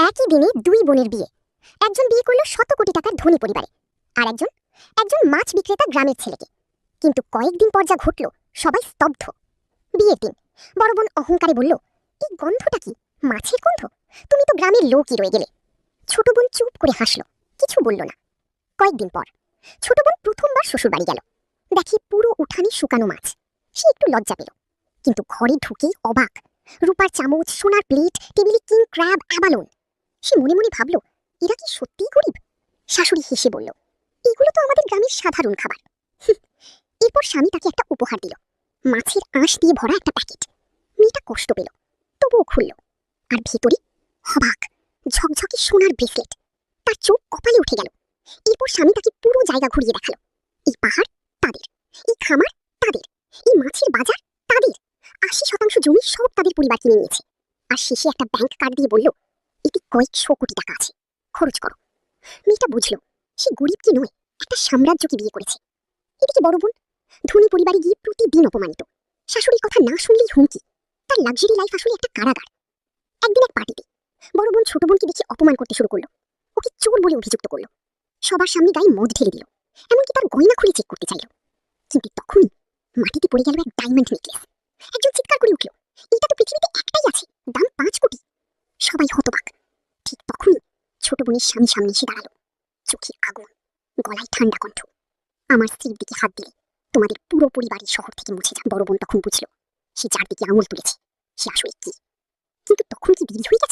একই দিনে দুই বোনের বিয়ে। একজন বিয়ে করলো শত কোটি টাকার ধনী পরিবারে, আর একজন একজন মাছ বিক্রেতা গ্রামের ছেলেকে। কিন্তু কয়েকদিন পর যা ঘটল, সবাই স্তব্ধ। বিয়ের দিন বড় বোন অহংকারে বলল, এই গন্ধটা কি? মাছের গন্ধ? তুমি তো গ্রামের লোকই রয়ে গেলে। ছোট বোন চুপ করে হাসলো, কিছু বলল না। কয়েকদিন পর ছোট বোন প্রথমবার শ্বশুর বাড়ি গেল। দেখি পুরো উঠানে শুকানো মাছ। সে একটু লজ্জা পেল, কিন্তু ঘরে ঢুকেই অবাক। রূপার চামচ, সোনার প্লেট, টেবিলে কিং ক্র্যাব, অ্যাবালোন। সে মনে মনে ভাবল, এরা কি সত্যিই গরিব? শাশুড়ি হেসে বলল, এগুলো তো আমাদের গ্রামের সাধারণ খাবার। এরপর স্বামী তাকে একটা উপহার দিল, মাছের আঁশ দিয়ে ভরা একটা প্যাকেট। মেয়েটা কষ্ট পেল, তবুও খুলল, আর ভেতরে অবাক ঝকঝকে সোনার ব্রেসলেট। তার চোখ কপালে উঠে গেল। এরপর স্বামী তাকে পুরো জায়গা ঘুরিয়ে দেখালো। এই পাহাড় তাদের, এই খামার তাদের, এই মাছের বাজার তাদের, 80% জমি সব তাদের পরিবার কিনে নিয়েছে। আর শেষে একটা ব্যাংক কার্ড দিয়ে বলল, এতে কয়েকশো কোটি টাকা আছে, খরচ করো। মেয়েটা বুঝলো, সে গরিব কি নয়, একটা সাম্রাজ্যকে বিয়ে করেছে। এদিকে বড় বোন ধনী পরিবারে গিয়ে প্রতিদিন অপমানিত। শাশুড়ির কথা না শুনলেই হুমকি। তার লাক্সারি লাইফ আসলে একটা কারাগার। একদিন এক পার্টিতে বড় বোন ছোট বোনকে দেখে অপমান করতে শুরু করলো, ওকে চোর বলে অভিযুক্ত করলো, সবার সামনে গায়ে মদ ঢেলে দিল, এমনকি তার গয়না খুলে চেক করতে চাইল। কিন্তু তখনই মাটিতে পড়ে গেল এক ডায়মন্ড নেকলেস। একজন চিৎকার করে উঠল, এটা তো পৃথিবীতে একটাই আছে, দাম 5 কোটি। সবাই হতবাক। ঠিক তখনই ছোট বোনের স্বামী সামনে এসে দাঁড়ালো, চোখে আগুন, গলায় ঠান্ডা কণ্ঠ। আমার স্ত্রীর দিকে হাত দিলে তোমাদের পুরো পরিবারই শহর থেকে মুছে যাবে। বড় বোন তখন বুঝলো, সে যার দিকে আঙুল তুলেছে সে আসলে কি। কিন্তু তখন কি দেরি হয়ে গেছে?